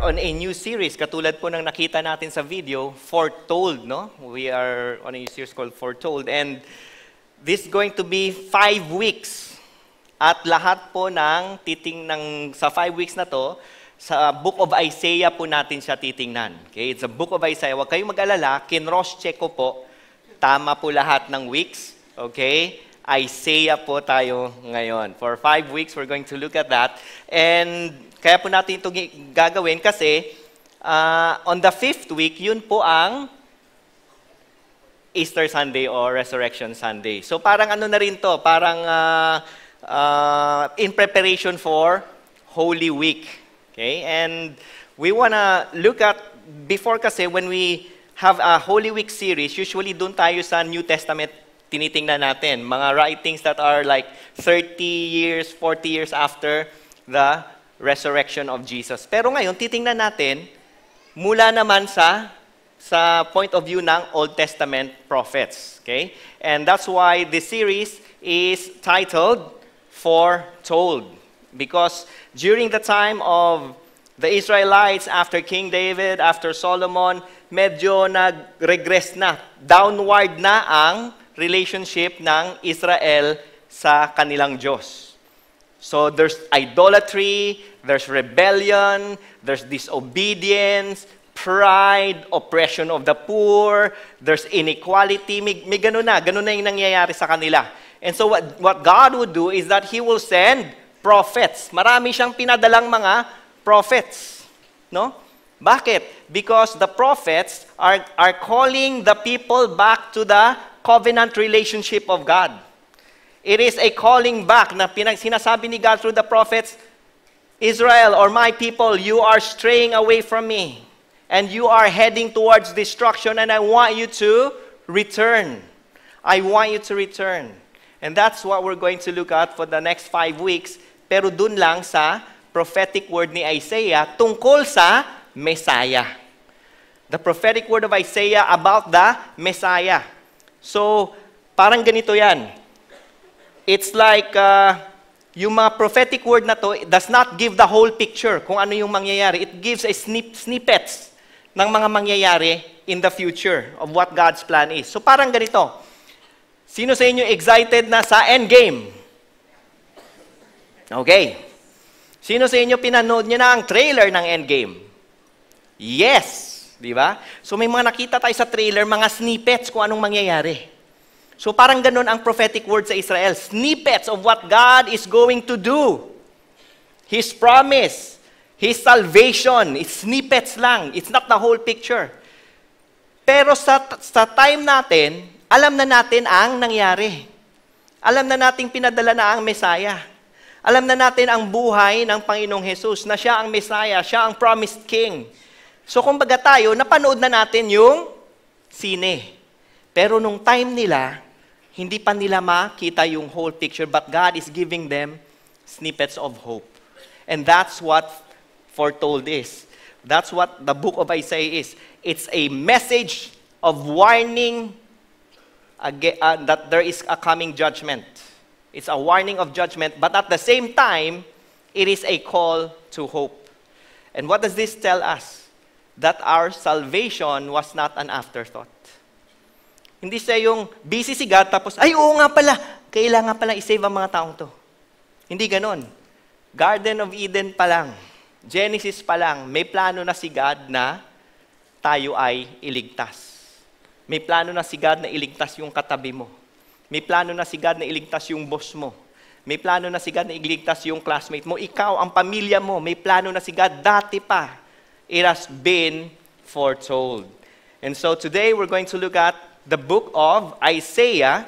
on a new series, katulad po ng nakita natin sa video, Foretold, no? We are on a new series called Foretold. And this is going to be 5 weeks. At lahat po ng sa 5 weeks na to, sa Book of Isaiah po natin siya titingnan. Okay? It's a Book of Isaiah. Huwag kayong mag-alala, kin-cross-check ko po, tama po lahat ng weeks. Okay? Isaiah po tayo ngayon. For 5 weeks, we're going to look at that. And kaya po natin ito gagawin kasi on the 5th week, yun po ang Easter Sunday or Resurrection Sunday. So parang ano na rin to, parang in preparation for Holy Week. Okay? And we wanna look at, before kasi when we have a Holy Week series, usually dun tayo sa New Testament tinitingnan natin. Mga writings that are like 30 years, 40 years after the resurrection of Jesus. Pero ngayon, titingnan natin mula naman sa point of view ng Old Testament prophets. Okay? And that's why this series is titled Foretold. Because during the time of the Israelites, after King David, after Solomon, medyo nag-regress na. Downward na ang relationship ng Israel sa kanilang Diyos. So there's idolatry, there's rebellion, there's disobedience, pride, oppression of the poor, there's inequality. May ganun na yung nangyayari sa kanila. And so what God would do is that He will send prophets. Marami siyang pinadalang mga prophets. No? Bakit? Because the prophets are calling the people back to the covenant relationship of God. It is a calling back na sinasabi ni God through the prophets, Israel or my people, you are straying away from me and you are heading towards destruction and I want you to return. I want you to return. And that's what we're going to look at for the next 5 weeks. Pero dun lang sa prophetic word ni Isaiah tungkol sa Messiah. The prophetic word of Isaiah about the Messiah. So, parang ganito yan. It's like, yung mga prophetic word na to, it does not give the whole picture kung ano yung mangyayari. It gives a snippets ng mga mangyayari in the future of what God's plan is. So parang ganito. Sino sa inyo excited na sa Endgame? Okay. Sino sa inyo pinanood niya na ang trailer ng Endgame? Yes. Di ba? So may mga nakita tayo sa trailer, mga snippets kung anong mangyayari. So parang ganun ang prophetic word sa Israel. Snippets of what God is going to do. His promise. His salvation. It's snippets lang. It's not the whole picture. Pero sa time natin, alam na natin ang nangyari. Alam na nating pinadala na ang Messiah. Alam na natin ang buhay ng Panginoong Jesus na siya ang Messiah, siya ang promised King. So kumbaga tayo, napanood na natin yung sine. Pero nung time nila, hindi pa nila makita yung whole picture, but God is giving them snippets of hope. And that's what foretold is. That's what the book of Isaiah is. It's a message of warning that there is a coming judgment. It's a warning of judgment, but at the same time, it is a call to hope. And what does this tell us? That our salvation was not an afterthought. Hindi siya yung busy si God, tapos, ay, oo nga pala, kailangan pala isave ang mga taong to. Hindi ganon. Garden of Eden pa lang, Genesis pa lang, may plano na si God na tayo ay iligtas. May plano na si God na iligtas yung katabi mo. May plano na si God na iligtas yung boss mo. May plano na si God na iligtas yung classmate mo. Ikaw, ang pamilya mo, may plano na si God dati pa. It has been foretold. And so today, we're going to look at the book of Isaiah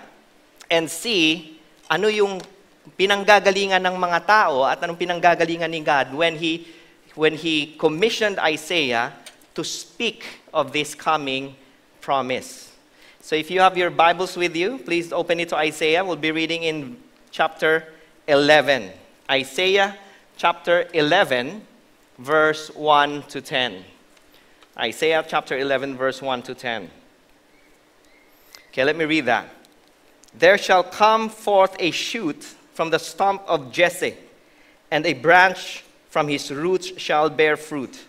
and see ano yung pinanggagalingan ng mga tao at anong pinanggagalingan ni God when he commissioned Isaiah to speak of this coming promise. So if you have your Bibles with you, please open it to Isaiah. We'll be reading in chapter 11. Isaiah chapter 11, verse 1 to 10. Isaiah chapter 11, verse 1 to 10. Okay, let me read that. There shall come forth a shoot from the stump of Jesse, and a branch from his roots shall bear fruit.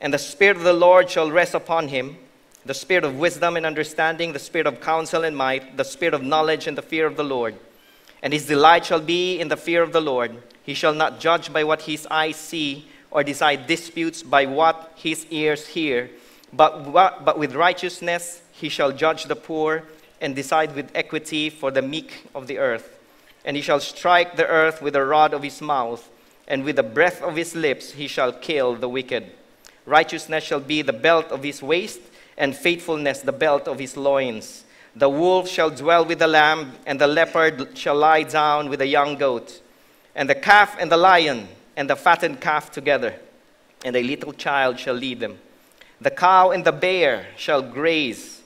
And the Spirit of the Lord shall rest upon him, the Spirit of wisdom and understanding, the Spirit of counsel and might, the Spirit of knowledge and the fear of the Lord. And his delight shall be in the fear of the Lord. He shall not judge by what his eyes see, or decide disputes by what his ears hear, but with righteousness he shall judge the poor, and decide with equity for the meek of the earth. And he shall strike the earth with the rod of his mouth, and with the breath of his lips he shall kill the wicked. Righteousness shall be the belt of his waist, and faithfulness the belt of his loins. The wolf shall dwell with the lamb, and the leopard shall lie down with the young goat. And the calf and the lion and the fattened calf together, and a little child shall lead them. The cow and the bear shall graze,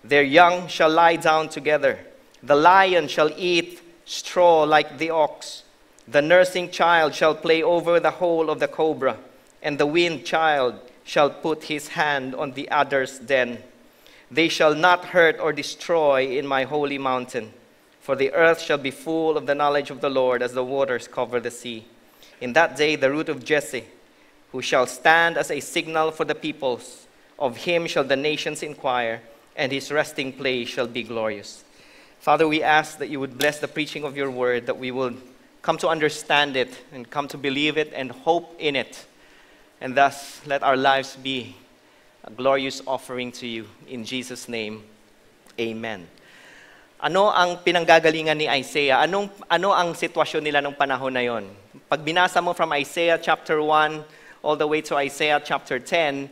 their young shall lie down together. The lion shall eat straw like the ox. The nursing child shall play over the hole of the cobra, and the weaned child shall put his hand on the adder's den. They shall not hurt or destroy in my holy mountain, for the earth shall be full of the knowledge of the Lord as the waters cover the sea. In that day the root of Jesse, who shall stand as a signal for the peoples, of him shall the nations inquire, and his resting place shall be glorious. Father, we ask that you would bless the preaching of your word, that we will come to understand it and come to believe it and hope in it. And thus, let our lives be a glorious offering to you. In Jesus' name, amen. Ano ang pinanggagalingan ni Isaiah? Ano ang sitwasyon nila nung panahon na yon? Pag binasa mo from Isaiah chapter 1 all the way to Isaiah chapter 10,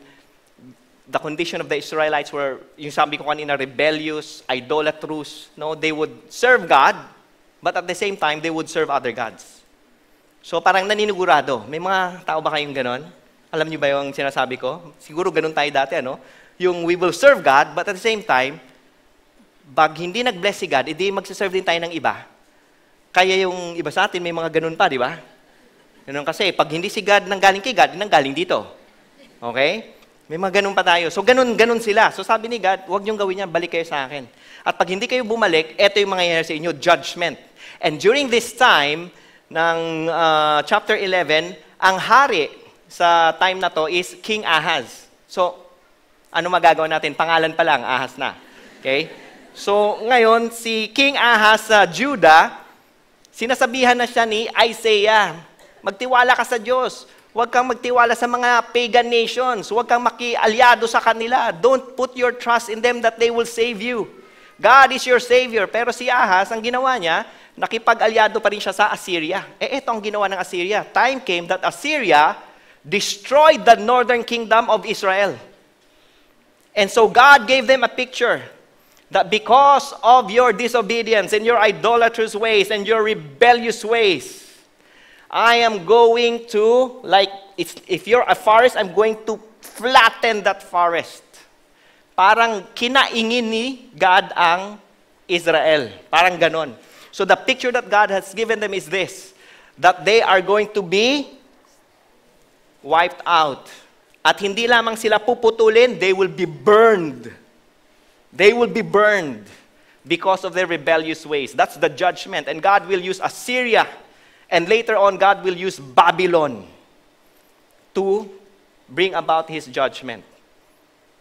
the condition of the Israelites were, yung sabi ko kanina, rebellious, idolatrous. No? They would serve God, but at the same time, they would serve other gods. So parang naninigurado. May mga tao ba kayong ganon? Alam niyo ba yung sinasabi ko? Siguro ganun tayo dati, ano? Yung we will serve God, but at the same time, pag hindi nag-bless si God, edi magsiserve din tayo ng iba. Kaya yung iba sa atin, may mga ganun pa, di ba? Ganun kasi, pag hindi si God nanggaling kay God, nanggaling dito. Okay? May mga ganun pa tayo. So ganun sila. So sabi ni God, huwag niyong gawin yan, balik kayo sa akin. At pag hindi kayo bumalik, eto yung mangyayari sa inyo, judgment. And during this time, ng chapter 11, ang hari sa time na to is King Ahaz. So, ano magagawa natin? Pangalan pa lang, Ahaz na. Okay? So, ngayon, si King Ahaz sa Judah, sinasabihan na siya ni Isaiah, magtiwala ka sa Diyos. Huwag kang magtiwala sa mga pagan nations. Huwag kang makialyado sa kanila. Don't put your trust in them that they will save you. God is your Savior. Pero si Ahaz, ang ginawa niya, nakipag-alyado pa rin siya sa Assyria. Ito ang ginawa ng Assyria. Time came that Assyria destroyed the northern kingdom of Israel. And so God gave them a picture that because of your disobedience and your idolatrous ways and your rebellious ways, I am going to, like, if you're a forest, I'm going to flatten that forest. Parang kinaingin ni God ang Israel. Parang ganon. So the picture that God has given them is this, that they are going to be wiped out. At hindi lamang sila puputulin, they will be burned. They will be burned because of their rebellious ways. That's the judgment. And God will use Assyria. And later on, God will use Babylon to bring about His judgment.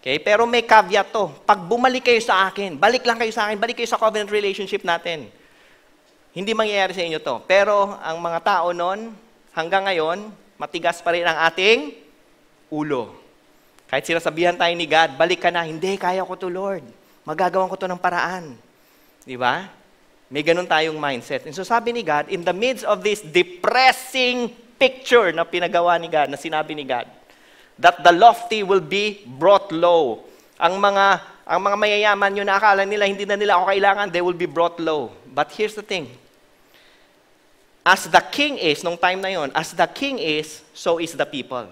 Okay? Pero may caveat to. Pag bumalik kayo sa akin, balik lang kayo sa akin, balik kayo sa covenant relationship natin. Hindi mangyayari sa inyo to. Pero ang mga tao noon, hanggang ngayon, matigas pa rin ang ating ulo. Kahit sinasabihan tayo ni God, balik ka na, hindi, kaya ko to, Lord. Magagawan ko to ng paraan. Di ba? May ganun tayong mindset. And so sabi ni God, in the midst of this depressing picture na pinagawa ni God, na sinabi ni God, that the lofty will be brought low. Ang mga mayayaman yun na akala nila, hindi na nila ako kailangan, they will be brought low. But here's the thing. As the king is, nung time na yon, as the king is, so is the people.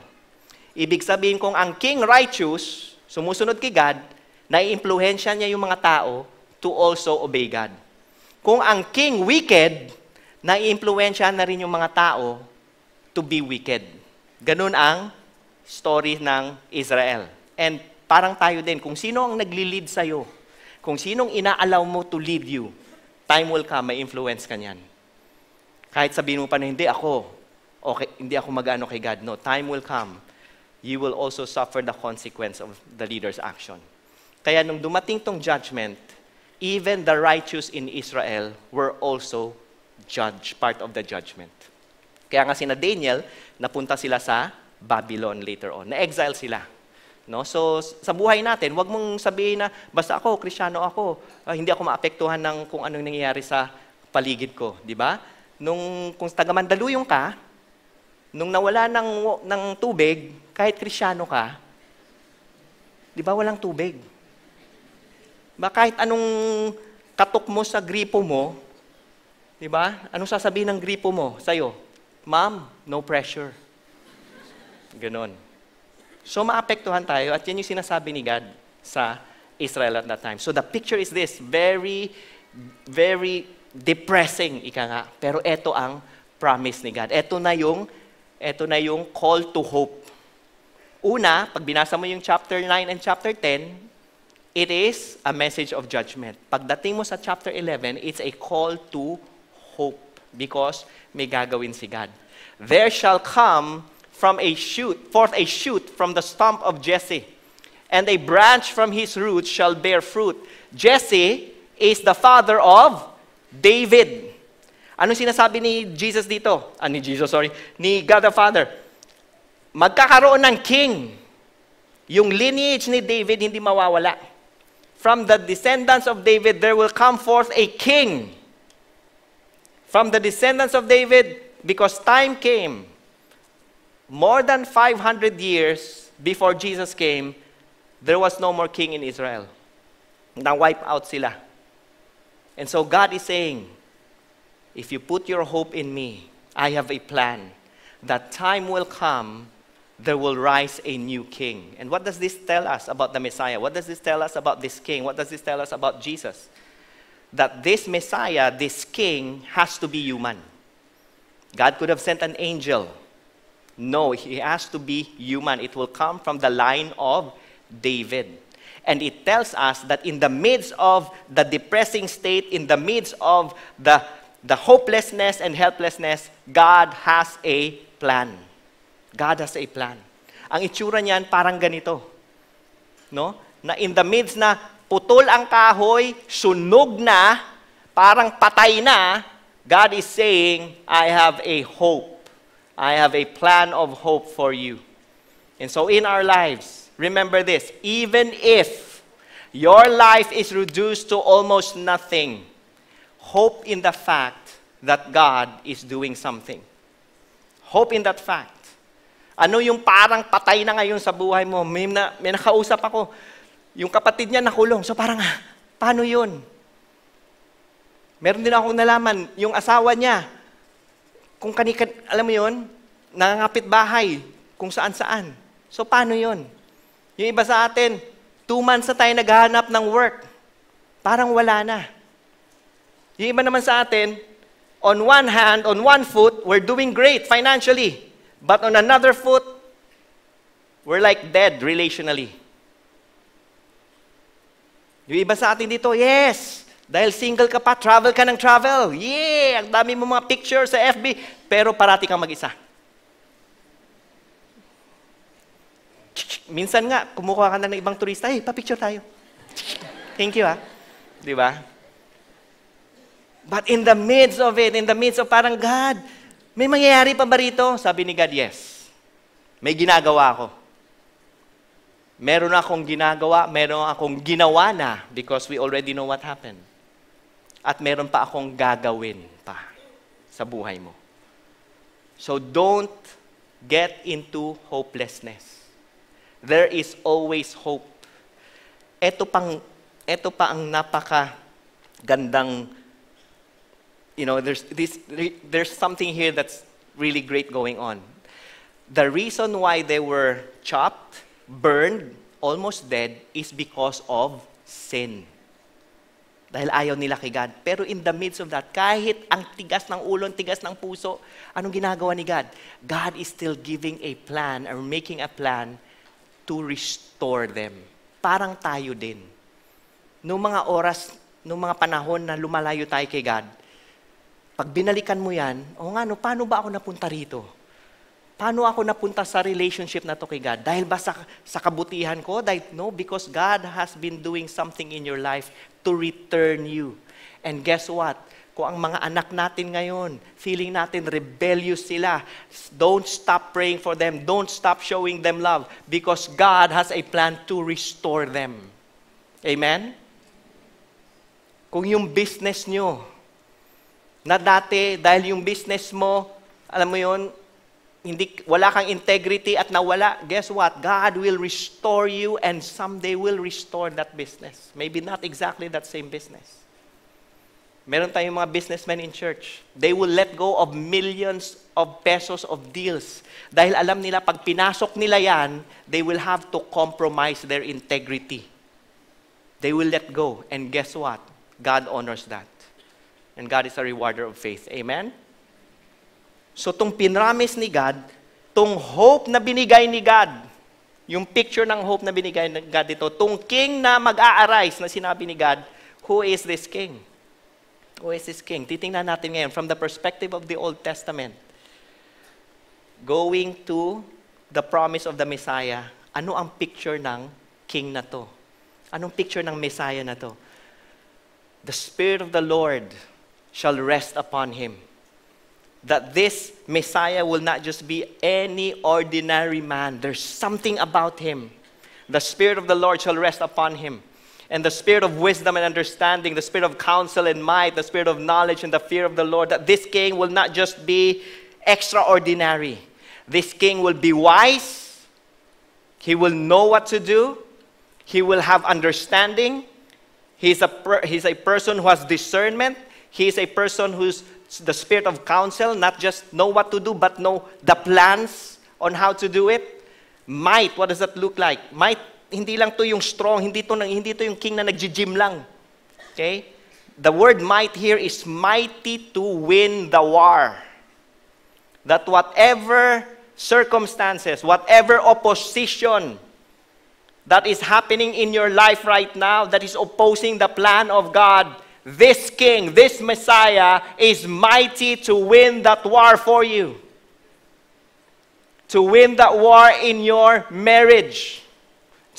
Ibig sabihin kung ang king righteous, sumusunod kay God, naiimpluhensya niya yung mga tao to also obey God. Kung ang king wicked, naiimpluwensya na rin yung mga tao to be wicked. Ganun ang story ng Israel. And parang tayo din, kung sino ang nagli-lead sa'yo, kung sinong ina-allow mo to lead you, time will come, may influence ka niyan. Kahit sabihin mo pa na hindi ako mag-ano kay God. No, time will come you will also suffer the consequence of the leader's action. Kaya nung dumating tong judgment, even the righteous in Israel were also judged, part of the judgment. Kaya nga sina Daniel, napunta sila sa Babylon later on. Na-exile sila. No? So, sa buhay natin, wag mong sabihin na, basta ako, Kristiyano ako, hindi ako maapektuhan ng kung anong nangyayari sa paligid ko. Di ba? Kung taga-Mandaluyong ka, nung nawala ng tubig, kahit Kristiyano ka, di ba walang tubig? Ba kahit anong katok mo sa gripo mo, di ba? Anong sasabihin ng gripo mo sa'yo? Ma'am, no pressure. Ganon. So maapektuhan tayo at yan yung sinasabi ni God sa Israel at that time. So the picture is this, very, very depressing, ika nga. Pero ito ang promise ni God. Ito na yung call to hope. Una, pag binasa mo yung chapter 9 and chapter 10, it is a message of judgment. Pagdating mo sa chapter 11, it's a call to hope because may gagawin si God. There shall come forth a shoot from the stump of Jesse, and a branch from his roots shall bear fruit. Jesse is the father of David. Anong sinasabi ni Jesus dito? Ni God the Father. Magkakaroon ng king. Yung lineage ni David hindi mawawala. From the descendants of David, there will come forth a king. From the descendants of David, because time came, more than 500 years before Jesus came, there was no more king in Israel. Na-wipe out sila. And so God is saying, if you put your hope in me, I have a plan. That time will come, there will rise a new king. And what does this tell us about the Messiah? What does this tell us about this king? What does this tell us about Jesus? That this Messiah, this king, has to be human. God could have sent an angel. No, he has to be human. It will come from the line of David. And it tells us that in the midst of the depressing state, in the midst of the hopelessness and helplessness, God has a plan. God has a plan. Ang itsura niyan parang ganito. No? Na in the midst na putol ang kahoy, sunog na, parang patay na, God is saying, I have a hope. I have a plan of hope for you. And so in our lives, remember this, even if your life is reduced to almost nothing, hope in the fact that God is doing something. Hope in that fact. Ano yung parang patay na ngayon sa buhay mo? May nakausap ako, yung kapatid niya nakulong. So parang, paano yun? Meron din akong nalaman, yung asawa niya, kung alam mo yun, nangangapit bahay, kung saan-saan. So, paano yun? Yung iba sa atin, 2 months na tayo naghahanap ng work. Parang wala na. Yung iba naman sa atin, on one hand, on one foot, we're doing great financially. But on another foot, we're like dead relationally. Yung iba sa atin dito, yes, dahil single ka pa, travel ka ng travel. Yeah! Ang dami mo mga pictures sa FB. Pero parati kang mag-isa. Minsan nga, kumukuha ka na ng ibang turista, hey, pa-picture tayo. Thank you, ha? Di ba? But in the midst of it, in the midst of parang, God, may mangyayari pa ba rito? Sabi ni God, yes. May ginagawa ako. Meron akong ginagawa, meron akong ginawa na because we already know what happened. At meron pa akong gagawin pa sa buhay mo. So don't get into hopelessness. There is always hope. Ito pa ang napaka-gandang, there's something here that's really great going on. The reason why they were chopped, burned, almost dead is because of sin. Dahil ayaw nila kay God. Pero in the midst of that, kahit ang tigas ng ulo, tigas ng puso, anong ginagawa ni God? God is still giving a plan or making a plan to restore them. Parang tayo din. Noong mga oras, noong mga panahon na lumalayo tayo kay God, pag binalikan mo yan, paano ba ako napunta rito? paano ako napunta sa relationship na to kay God? Dahil ba sa kabutihan ko? No, because God has been doing something in your life to return you. And guess what? Kung ang mga anak natin ngayon, feeling natin rebellious sila, don't stop praying for them. Don't stop showing them love because God has a plan to restore them. Amen? Kung yung business nyo, na dati, dahil yung business mo, alam mo yun, wala kang integrity at nawala, guess what? God will restore you and someday will restore that business. Maybe not exactly that same business. Meron tayong mga businessmen in church. They will let go of millions of pesos of deals. Dahil alam nila, pag pinasok nila yan, they will have to compromise their integrity. They will let go. And guess what? God honors that. And God is a rewarder of faith. Amen? So, tong pinramis ni God, tong hope na binigay ni God, yung picture ng hope na binigay ni God dito, tong king na mag-a-arise na sinabi ni God, who is this king? Who is this king? Titingnan natin ngayon from the perspective of the Old Testament. Going to the promise of the Messiah, ano ang picture ng king na to? Anong picture ng Messiah na to? The Spirit of the Lord shall rest upon him. That this Messiah will not just be any ordinary man. There's something about him. The Spirit of the Lord shall rest upon him. And the Spirit of wisdom and understanding, the Spirit of counsel and might, the Spirit of knowledge and the fear of the Lord. That this king will not just be extraordinary. This king will be wise. He will know what to do. He will have understanding. He's a person who has discernment. He is a person who's the spirit of counsel, not just know what to do, but know the plans on how to do it. Might, what does that look like? Might, hindi lang to yung strong, hindi to yung king na nag-gym lang. Okay? The word might here is mighty to win the war. That whatever circumstances, whatever opposition that is happening in your life right now, that is opposing the plan of God, this king, this Messiah is mighty to win that war for you. To win that war in your marriage.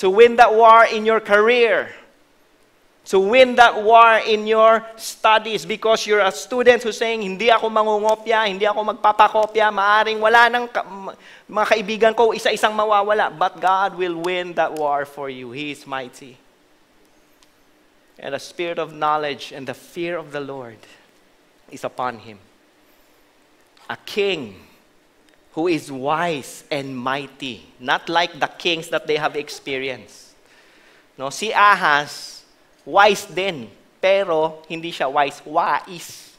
To win that war in your career. To win that war in your studies because you're a student who's saying, hindi ako mangungopya, hindi ako magpapakopya, maaring wala ng mga kaibigan ko, isa-isang mawawala. But God will win that war for you. He is mighty. And the spirit of knowledge and the fear of the Lord is upon him. A king who is wise and mighty, not like the kings that they have experienced. No, si Ahaz, wise din, pero hindi siya wise, wais.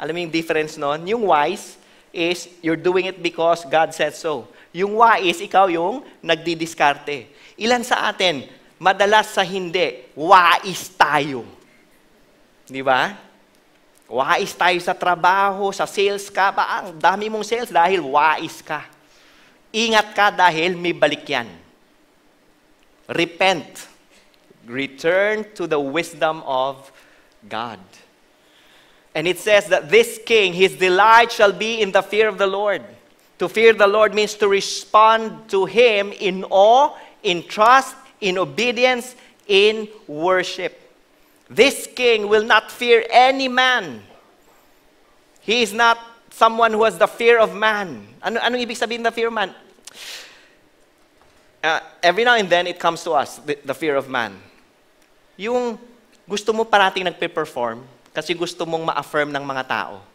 Alam mo yung difference nun? Yung wise is you're doing it because God said so. Yung wais, ikaw yung nagdidiskarte. Ilan sa atin, madalas sa hindi, wais tayo. Di ba? Wais tayo sa trabaho, sa sales ka, ang dami mong sales dahil wais ka. Ingat ka dahil may balik yan. Repent. Return to the wisdom of God. And it says that this king, his delight shall be in the fear of the Lord. To fear the Lord means to respond to him in awe, in trust, in obedience, in worship. This king will not fear any man. He is not someone who has the fear of man. Anong ibig sabihin the fear of man? Every now and then, it comes to us, the fear of man. Yung gusto mo parating nagpe-perform kasi gusto mong ma-affirm ng mga tao.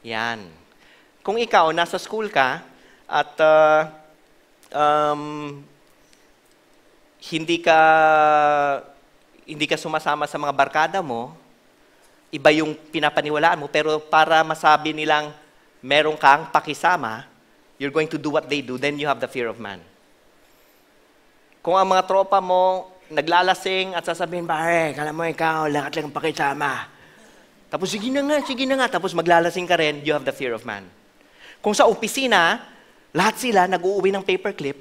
Yan. Kung ikaw, nasa school ka at hindi ka sumasama sa mga barkada mo, iba yung pinapaniwalaan mo, pero para masabi nilang meron kang pakisama, you're going to do what they do, then you have the fear of man. Kung ang mga tropa mo naglalasing at sasabihin, pare, kala mo ikaw, lahat lang pakisama. Tapos sige na nga, tapos maglalasing ka rin, you have the fear of man. Kung sa opisina, lahat sila nag-uuwi ng paperclip,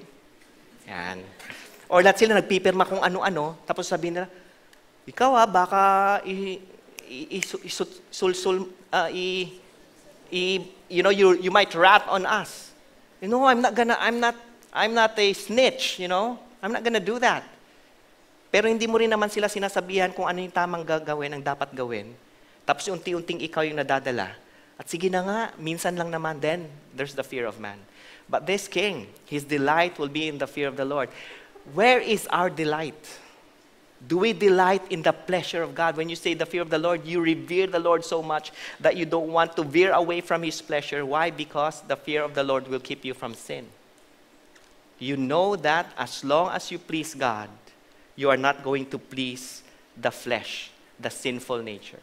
yan. Or lahat sila nagpipirma kung ano-ano, tapos sabihin nila, ikaw baka You might rat on us. I'm not a snitch, I'm not gonna do that. Pero hindi mo rin naman sila sinasabihan kung ano yung tamang gagawin, ang dapat gawin. Tapos unti-unting ikaw yung nadadala. At sige na nga, minsan lang naman, then there's the fear of man. But this king, his delight will be in the fear of the Lord. Where is our delight? Do we delight in the pleasure of God? When you say the fear of the Lord, you revere the Lord so much that you don't want to veer away from His pleasure. Why? Because the fear of the Lord will keep you from sin. You know that as long as you please God, you are not going to please the flesh, the sinful nature.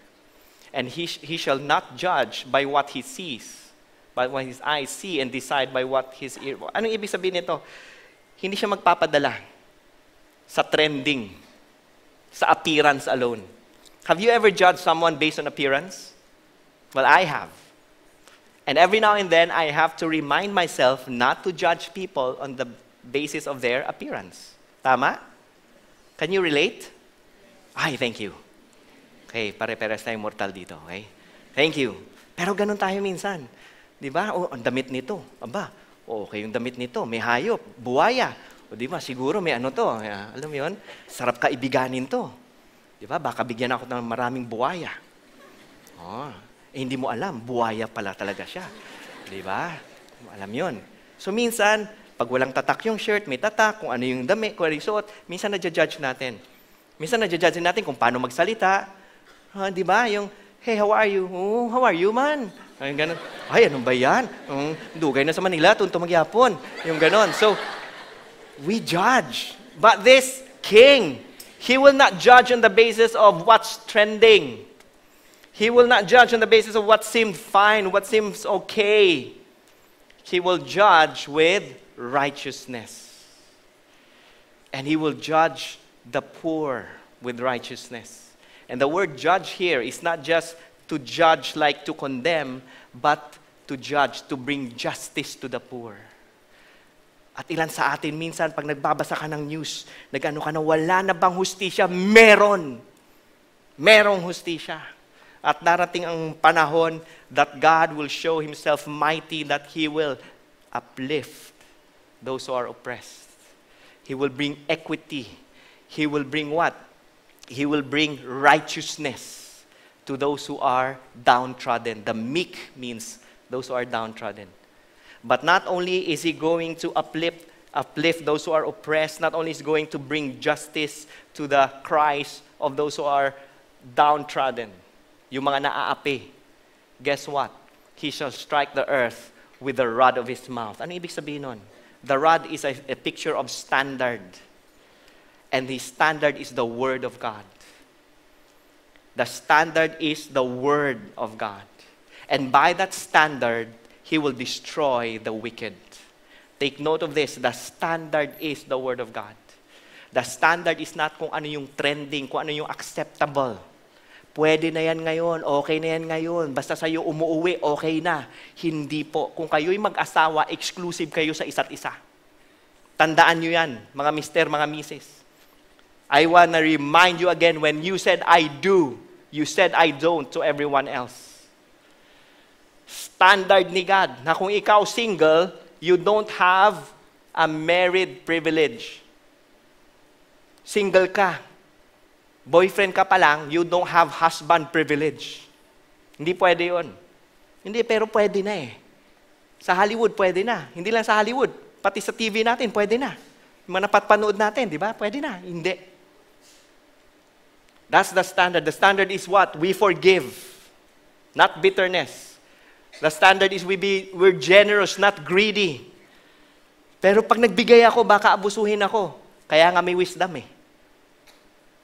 And he shall not judge by what he sees, but what his eyes see and decide by what his ear. Anong ibig sabihin nito? Hindi siya magpapadala sa trending, sa appearance alone. Have you ever judged someone based on appearance? Well, I have. And every now and then, I have to remind myself not to judge people on the basis of their appearance. Tama? Can you relate? Ay, thank you. Okay, pare-pares tayong mortal dito, okay? Thank you. Pero ganun tayo minsan. Di ba? Oh, ang damit nito. Aba, okay yung damit nito. May hayop, buwaya. O di ba, siguro may ano to. Alam mo yun? Sarap ka ibiganin to. Di ba? Baka bigyan ako ng maraming buwaya. Oh, hindi mo alam, buwaya pala talaga siya. Di ba? Alam yun. So minsan, pag walang tatak yung shirt, may tatak, kung ano yung damit, kung ano yung suot, minsan na-judge natin. Minsan na-judge natin kung paano magsalita. Di ba? Yung, hey, how are you? Oh, how are you, man? Ay, ganun. Ay, ano ba yan? Dugay na sa Manila, tunto magyapon. Yung ganon. So, we judge. But this king, he will not judge on the basis of what's trending. He will not judge on the basis of what seemed fine, what seems okay. He will judge with righteousness. And he will judge the poor with righteousness. And the word judge here is not just to judge like to condemn, but to judge, to bring justice to the poor. At ilan sa atin, minsan, pag nagbabasa ka ng news, nag-ano ka na, wala na bang hustisya? Meron. Merong hustisya. At darating ang panahon that God will show Himself mighty, that He will uplift those who are oppressed. He will bring equity. He will bring what? He will bring righteousness to those who are downtrodden. The meek means those who are downtrodden. But not only is He going to uplift those who are oppressed, not only is He going to bring justice to the cries of those who are downtrodden, yung mga naaapi, guess what? He shall strike the earth with the rod of His mouth. Ano ibig sabihin nun? The rod is a picture of standard. And the standard is the Word of God. The standard is the Word of God. And by that standard, He will destroy the wicked. Take note of this. The standard is the Word of God. The standard is not kung ano yung trending, kung ano yung acceptable. Pwede na yan ngayon, okay na yan ngayon. Basta sa'yo umuuwi, okay na. Hindi po. Kung kayo'y mag-asawa, exclusive kayo sa isa't isa. Tandaan nyo yan, mga mister, mga misis. I wanna remind you again, when you said, I do, you said, I don't to everyone else. Standard ni God, na kung ikaw single, you don't have a married privilege. Single ka. Boyfriend ka pa lang, you don't have husband privilege. Hindi pwede yun. Hindi, pero pwede na eh. Sa Hollywood, pwede na. Hindi lang sa Hollywood, pati sa TV natin, pwede na. Yung mga napapanood natin, di ba? Pwede na. Hindi. That's the standard. The standard is what? We forgive, not bitterness. The standard is we're generous, not greedy. Pero pag nagbigay ako, baka abusuhin ako. Kaya nga may wisdom eh.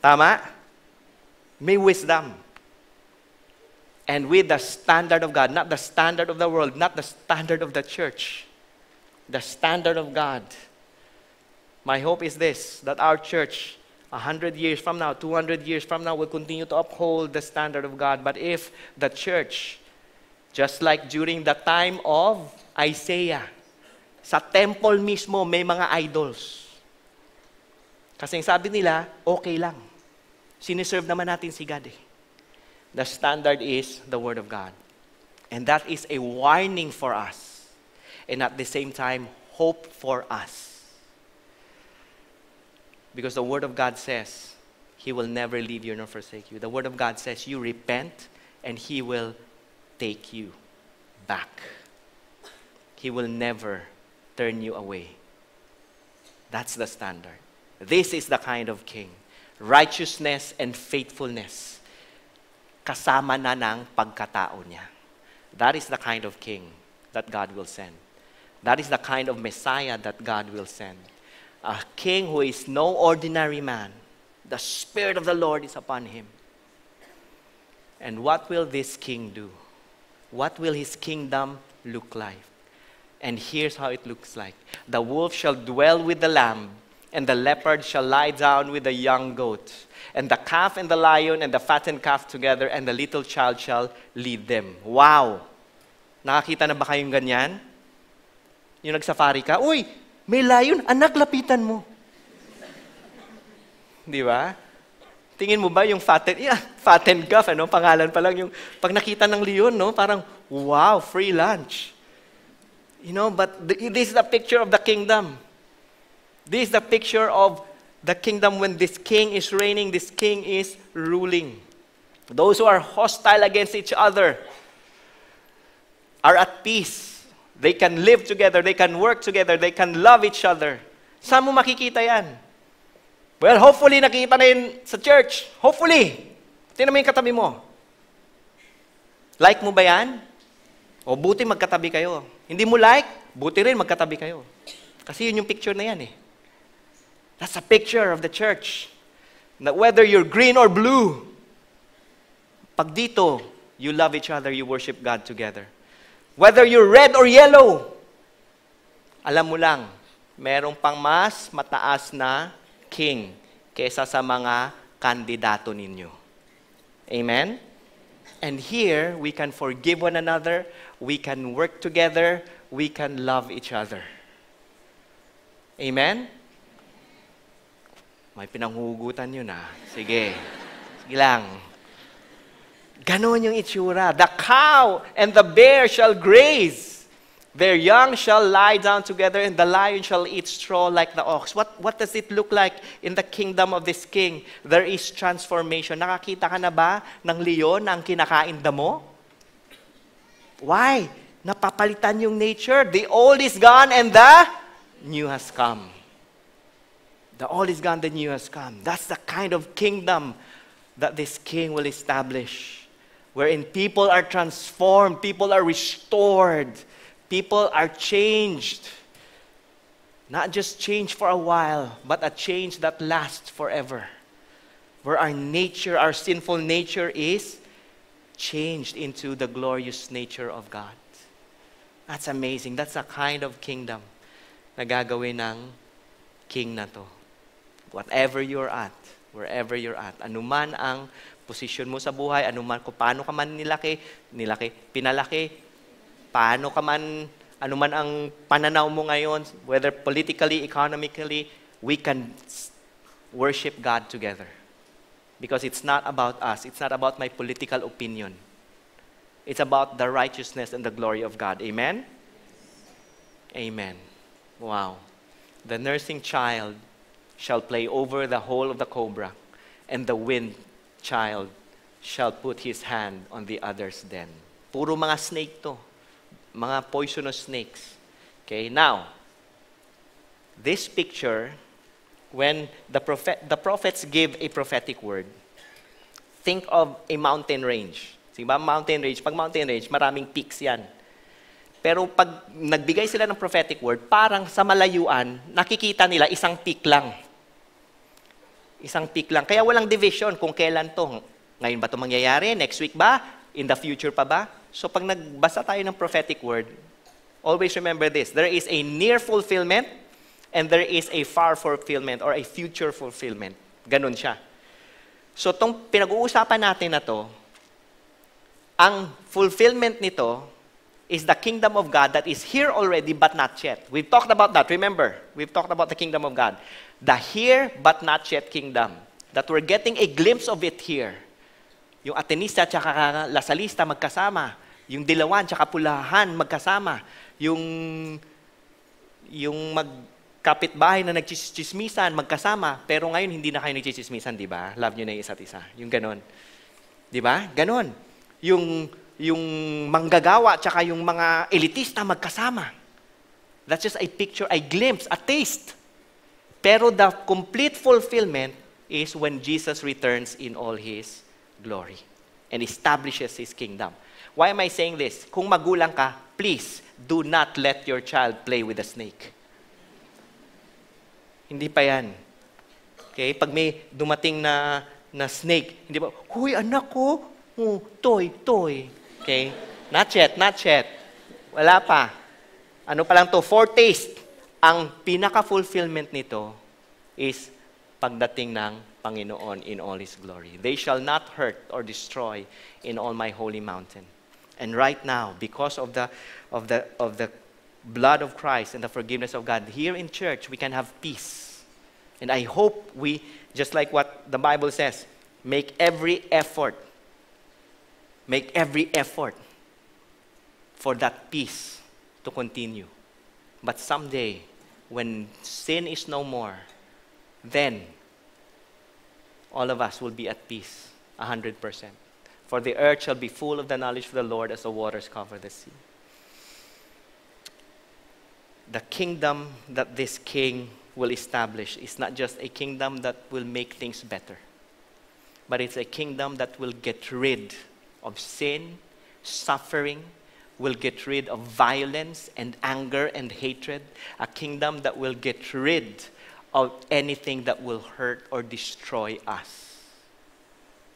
Tama? May wisdom. And with the standard of God, not the standard of the world, not the standard of the church, the standard of God. My hope is this, that our church, 100 years from now, 200 years from now, will continue to uphold the standard of God. But if the church, just like during the time of Isaiah, sa temple mismo may mga idols. Kasi sabi nila, okay lang. Siniserve naman natin si God eh. The standard is the Word of God. And that is a warning for us. And at the same time, hope for us. Because the Word of God says, He will never leave you nor forsake you. The Word of God says, you repent and He will take you back. He will never turn you away. That's the standard. This is the kind of king. Righteousness and faithfulness. Kasama na ng pagkatao niya. That is the kind of king that God will send. That is the kind of Messiah that God will send. A king who is no ordinary man. The Spirit of the Lord is upon him. And what will this king do? What will his kingdom look like? And here's how it looks like. The wolf shall dwell with the lamb, and the leopard shall lie down with the young goat. And the calf and the lion and the fattened calf together, and the little child shall lead them. Wow! Nakakita na ba kayong ganyan? Yung nagsafari ka, uy, may lion, anak, lapitan mo. Di ba? Tingin mo ba yung fattened calf, ano? Pangalan pa lang yung, pag nakita ng leon, no? Parang, wow, free lunch. You know, but this is the picture of the kingdom. This is the picture of the kingdom when this king is reigning, this king is ruling. Those who are hostile against each other are at peace. They can live together, they can work together, they can love each other. Saan mo makikita yan? Well, hopefully nakita na yun sa church. Hopefully. Tingnan mo yung katabi mo. Like mo ba yan? O buti magkatabi kayo. Hindi mo like, buti rin magkatabi kayo. Kasi yun yung picture na yan eh. That's a picture of the church. That whether you're green or blue, pag dito, you love each other, you worship God together. Whether you're red or yellow, alam mo lang, merong pang mas mataas na king kesa sa mga kandidato ninyo. Amen? And here, we can forgive one another, we can work together, we can love each other. Amen? May pinanghugutan yun ah. Sige. Sige lang. Ganon yung itsura. The cow and the bear shall graze. Their young shall lie down together, and the lion shall eat straw like the ox. What does it look like in the kingdom of this king? There is transformation. Nakakita ka na ba ng leon na ang kinakain damo? Why? Napapalitan yung nature. The old is gone and the new has come. The old is gone, the new has come. That's the kind of kingdom that this king will establish. Wherein people are transformed, people are restored, people are changed. Not just changed for a while, but a change that lasts forever. Where our nature, our sinful nature is changed into the glorious nature of God. That's amazing. That's a kind of kingdom na gagawin ng king na to. Whatever you're at, wherever you're at, anuman ang posisyon mo sa buhay, anuman kung paano ka man pinalaki, paano ka man, anuman ang pananaw mo ngayon, whether politically, economically, we can worship God together. Because it's not about us. It's not about my political opinion. It's about the righteousness and the glory of God. Amen? Amen. Wow. The nursing child shall play over the hole of the cobra, and the wind child shall put his hand on the other's den. Puro mga snake to. Mga poisonous snakes. Okay, now, this picture, when the prophets give a prophetic word, think of a mountain range. Diba? Mountain range. Pag mountain range, maraming peaks yan. Pero pag nagbigay sila ng prophetic word, parang sa malayuan, nakikita nila isang peak lang. Isang peak lang. Kaya walang division kung kailan to. Ngayon ba ito mangyayari? Next week ba? In the future pa ba? So pag nagbasa tayo ng prophetic word, always remember this. There is a near fulfillment and there is a far fulfillment or a future fulfillment. Ganun siya. So itong pinag-uusapan natin na to, ang fulfillment nito is the kingdom of God that is here already but not yet. We've talked about that. Remember, we've talked about the kingdom of God. The here but not yet kingdom. That we're getting a glimpse of it here. Yung Atenista at saka Lasalista magkasama. Yung dilawan tsaka pulahan magkasama. Yung magkapitbahay na nagchismisan magkasama, pero ngayon hindi na kayo nagchismisan, di ba? Love nyo na yung isa't isa. Yung ganon. Di ba? Ganon. Yung manggagawa tsaka yung mga elitista magkasama. That's just a picture, a glimpse, a taste. Pero the complete fulfillment is when Jesus returns in all His glory and establishes His kingdom. Why am I saying this? Kung magulang ka, please do not let your child play with a snake. Hindi pa yan. Okay? Pag may dumating na snake, hindi ba, huy, anak ko, toy. Okay? Not yet. Wala pa. Ano pa lang to? Foretaste. Ang pinaka-fulfillment nito is pagdating ng Panginoon in all His glory. They shall not hurt or destroy in all my holy mountain. And right now, because of the blood of Christ and the forgiveness of God, here in church, we can have peace. And I hope we, just like what the Bible says, make every effort for that peace to continue. But someday, when sin is no more, then all of us will be at peace, 100%. For the earth shall be full of the knowledge of the Lord as the waters cover the sea. The kingdom that this king will establish is not just a kingdom that will make things better, but it's a kingdom that will get rid of sin, suffering, will get rid of violence and anger and hatred, a kingdom that will get rid of anything that will hurt or destroy us.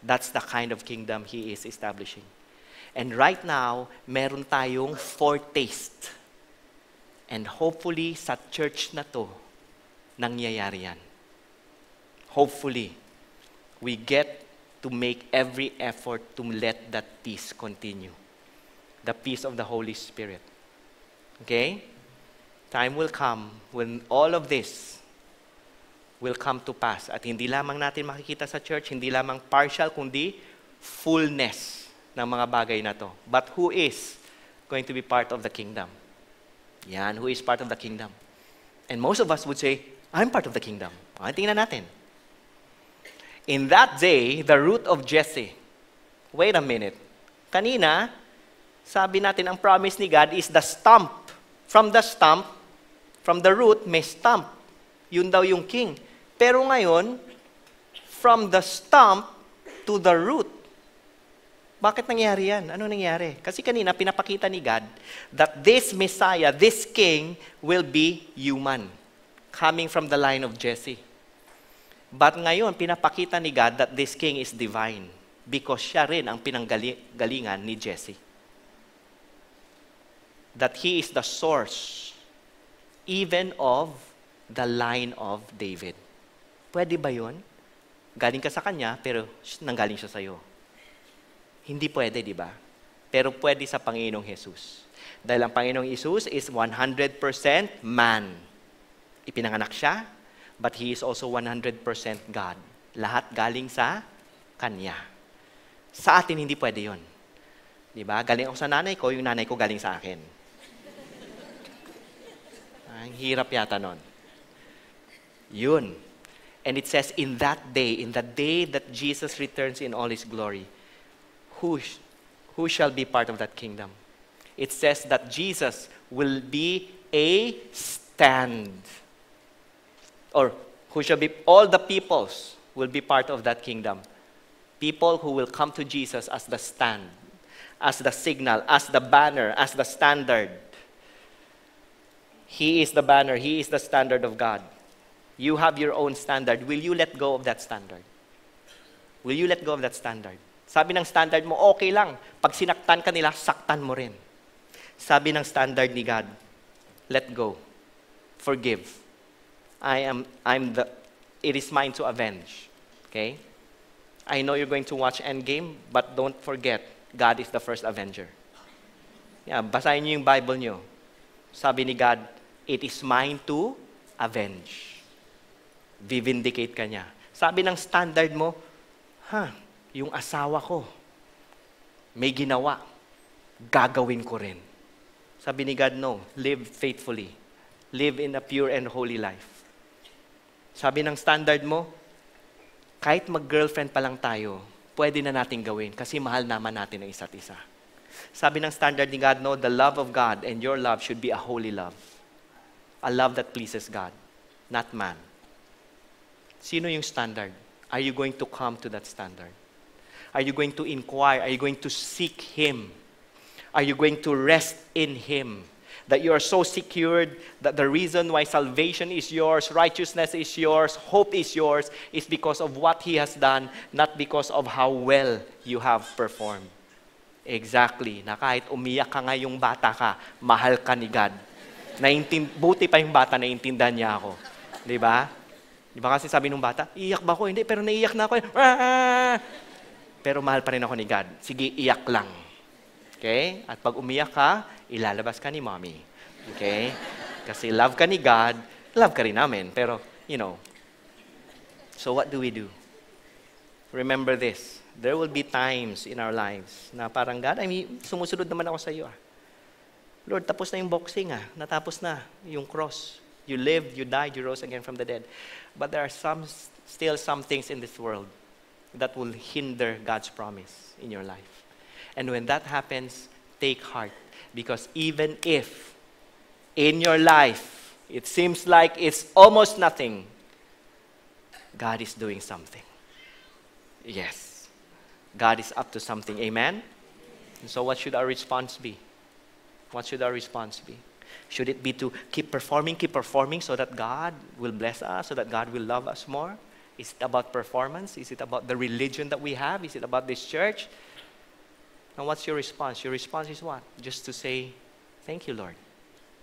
That's the kind of kingdom He is establishing. And right now, meron tayong foretaste. And hopefully, sa church na to, nangyayari yan. Hopefully, we get to make every effort to let that peace continue. The peace of the Holy Spirit. Okay? Time will come when all of this will come to pass. At hindi lamang natin makikita sa church, hindi lamang partial, kundi fullness ng mga bagay na to. But who is going to be part of the kingdom? Yan, who is part of the kingdom? And most of us would say, I'm part of the kingdom. Tingnan natin. In that day, the root of Jesse. Wait a minute. Kanina, sabi natin, ang promise ni God is the stump. From the root, may stump. Yun daw yung king. Pero ngayon, from the stump to the root. Bakit nangyari yan? Ano nangyari? Kasi kanina, pinapakita ni God that this Messiah, this king, will be human. Coming from the line of Jesse. But ngayon, pinapakita ni God that this king is divine. Because siya rin ang pinanggalingan ni Jesse. That he is the source even of the line of David. Pwede ba yun? Galing ka sa kanya, pero nanggaling siya sa'yo. Hindi pwede, di ba? Pero pwede sa Panginoong Jesus. Dahil ang Panginoong Jesus is 100% man. Ipinanganak siya, but He is also 100% God. Lahat galing sa Kanya. Sa atin, hindi pwede yun. Di ba? Galing ako sa nanay ko, yung nanay ko galing sa akin. Ang hirap yata nun. Yun. And it says, in that day, in the day that Jesus returns in all His glory, who shall be part of that kingdom? It says that Jesus will be a stand. Or who shall be, all the peoples will be part of that kingdom. People who will come to Jesus as the stand, as the signal, as the banner, as the standard. He is the banner, He is the standard of God. You have your own standard. Will you let go of that standard? Will you let go of that standard? Sabi ng standard mo, okay lang. Pag sinaktan ka nila, saktan mo rin. Sabi ng standard ni God, let go. Forgive. It is mine to avenge. Okay? I know you're going to watch Endgame, but don't forget, God is the first avenger. Yeah, basahin niyo yung Bible niyo. Sabi ni God, it is mine to avenge. Vivindicate ka niya. Sabi ng standard mo, yung asawa ko, may ginawa. gagawin ko rin. Sabi ni God, no, live faithfully. Live in a pure and holy life. Sabi ng standard mo, kahit mag-girlfriend pa lang tayo, pwede na natin gawin kasi mahal naman natin ang isa't isa. Sabi ng standard ni God, no, the love of God and your love should be a holy love. A love that pleases God, not man. Sino yung standard? Are you going to come to that standard? Are you going to inquire? Are you going to seek Him? Are you going to rest in Him? That you are so secured that the reason why salvation is yours, righteousness is yours, hope is yours, is because of what He has done, not because of how well you have performed. Exactly. Na kahit umiyak ka ngayong bata ka, mahal ka ni God. Buti pa yung bata, naiintindihan niya ako. Di ba? Di ba kasi sabi nung bata, iyak ba ako? Hindi, pero naiiyak na ako. Pero mahal pa rin ako ni God. Sige, iyak lang. Okay? At pag umiyak ka, ilalabas ka ni mommy. Okay? Kasi love ka ni God, love ka rin namin. Pero, you know. So what do we do? Remember this. There will be times in our lives na parang, God, sumusunod naman ako sa iyo. Lord, tapos na yung boxing. Natapos na yung cross. You lived, you died, you rose again from the dead. But there are still some things in this world that will hinder God's promise in your life. And when that happens, take heart. Because even if in your life it seems like it's almost nothing, God is doing something. Yes. God is up to something. Amen? And so what should our response be? What should our response be? Should it be to keep performing so that God will bless us, so that God will love us more? Is it about performance? Is it about the religion that we have? Is it about this church? And what's your response? Your response is what? Just to say, thank you, Lord.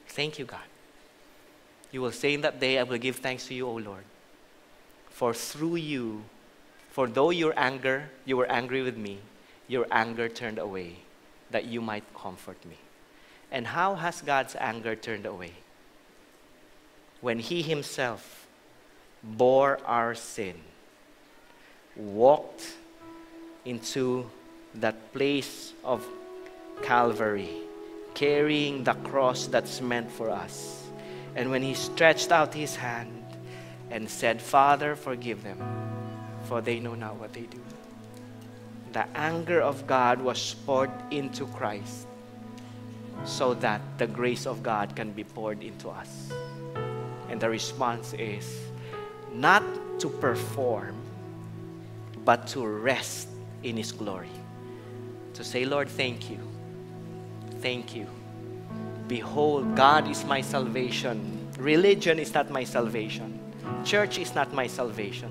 Thank you, God. You will say in that day, I will give thanks to you, O Lord. For through you, for though you were angry with me, your anger turned away, that you might comfort me. And how has God's anger turned away? When He Himself bore our sin, walked into that place of Calvary, carrying the cross that's meant for us. And when He stretched out His hand and said, Father, forgive them, for they know not what they do. The anger of God was poured into Christ so that the grace of God can be poured into us. And the response is not to perform, but to rest in His glory. To say, Lord, thank you. Thank you. Behold, God is my salvation. Religion is not my salvation. Church is not my salvation.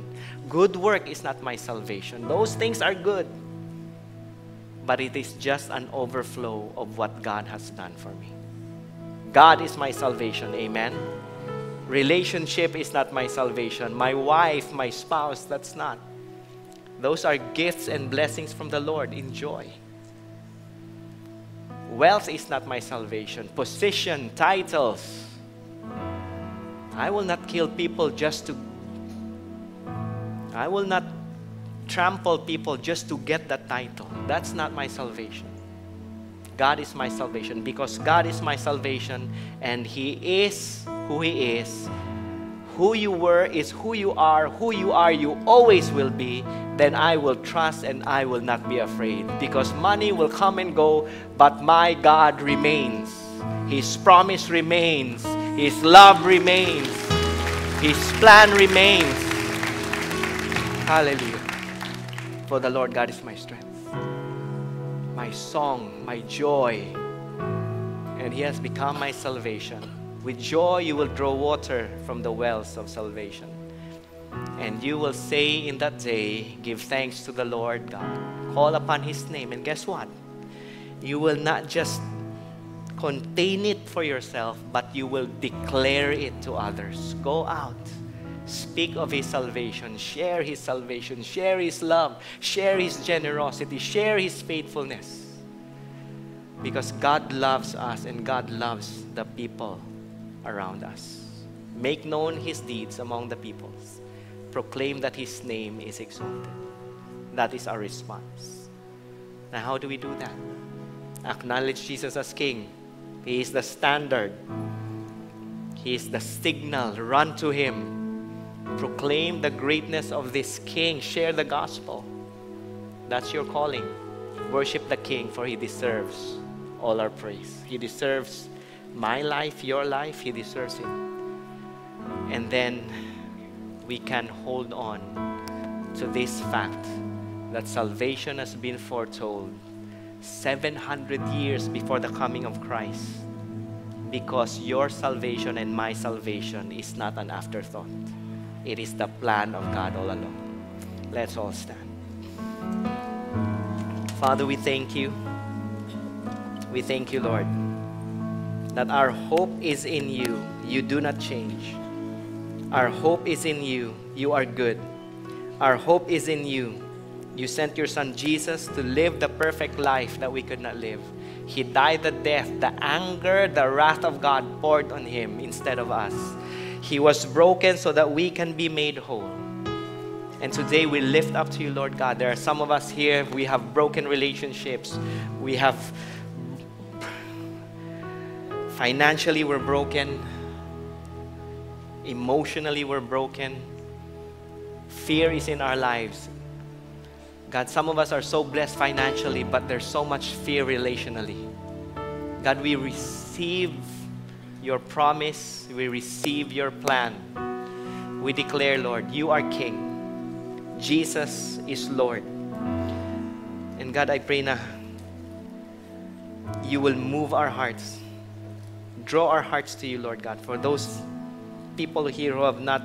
Good work is not my salvation. Those things are good. But it is just an overflow of what God has done for me. God is my salvation. Amen. Relationship is not my salvation. My wife, my spouse, that's not. Those are gifts and blessings from the Lord. Enjoy. Wealth is not my salvation. Position, titles. I will not kill people I will not trample people just to get that title. That's not my salvation. God is my salvation. Because God is my salvation and He is who He is. Who you were is who you are. Who you are, you always will be. Then I will trust and I will not be afraid. Because money will come and go, but my God remains. His promise remains. His love remains. His plan remains. Hallelujah. For the Lord God is my strength, my song, my joy. And He has become my salvation. With joy you will draw water from the wells of salvation. And you will say in that day, give thanks to the Lord God. Call upon His name. And guess what? You will not just contain it for yourself, but you will declare it to others. Go out. Speak of His salvation. Share His salvation. Share His love. Share His generosity. Share His faithfulness. Because God loves us and God loves the people around us. Make known His deeds among the peoples. Proclaim that His name is exalted. That is our response. Now, how do we do that? Acknowledge Jesus as King. He is the standard. He is the signal. Run to Him. Proclaim the greatness of this King. Share the gospel. That's your calling. Worship the King, for He deserves all our praise. He deserves my life, your life. He deserves it. And then we can hold on to this fact that salvation has been foretold 700 years before the coming of Christ, because your salvation and my salvation is not an afterthought. It is the plan of God all along. Let's all stand. Father, we thank you. We thank you, Lord, that our hope is in you. You do not change. Our hope is in you. You are good. Our hope is in you. You sent your Son Jesus to live the perfect life that we could not live. He died the death, the anger, the wrath of God poured on Him instead of us. He was broken so that we can be made whole. And today we lift up to you, Lord God. There are some of us here, we have broken relationships. We have, financially we're broken. Emotionally we're broken. Fear is in our lives. God, some of us are so blessed financially, but there's so much fear relationally. God, we receive your promise. We receive your plan. We declare, Lord, you are King. Jesus is Lord. And God, I pray na you will move our hearts. Draw our hearts to you, Lord God. For those people here who have not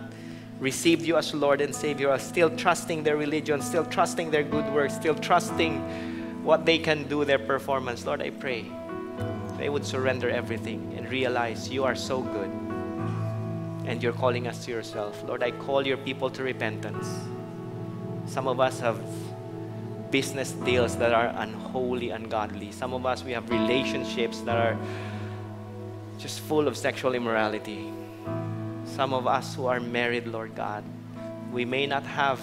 received you as Lord and Savior, are still trusting their religion, still trusting their good works, still trusting what they can do, their performance. Lord, I pray they would surrender everything and realize you are so good and you're calling us to yourself. Lord, I call your people to repentance. Some of us have business deals that are unholy, ungodly. Some of us, we have relationships that are just full of sexual immorality. Some of us who are married, Lord God, we may not have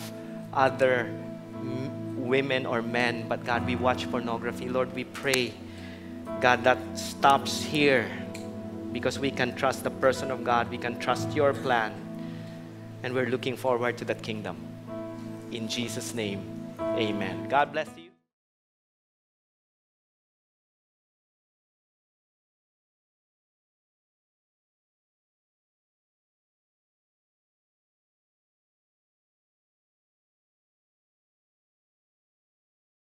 other women or men, but God, we watch pornography. Lord, we pray, God, that stops here, because we can trust the person of God. We can trust your plan. And we're looking forward to that kingdom. In Jesus' name, amen. God bless you.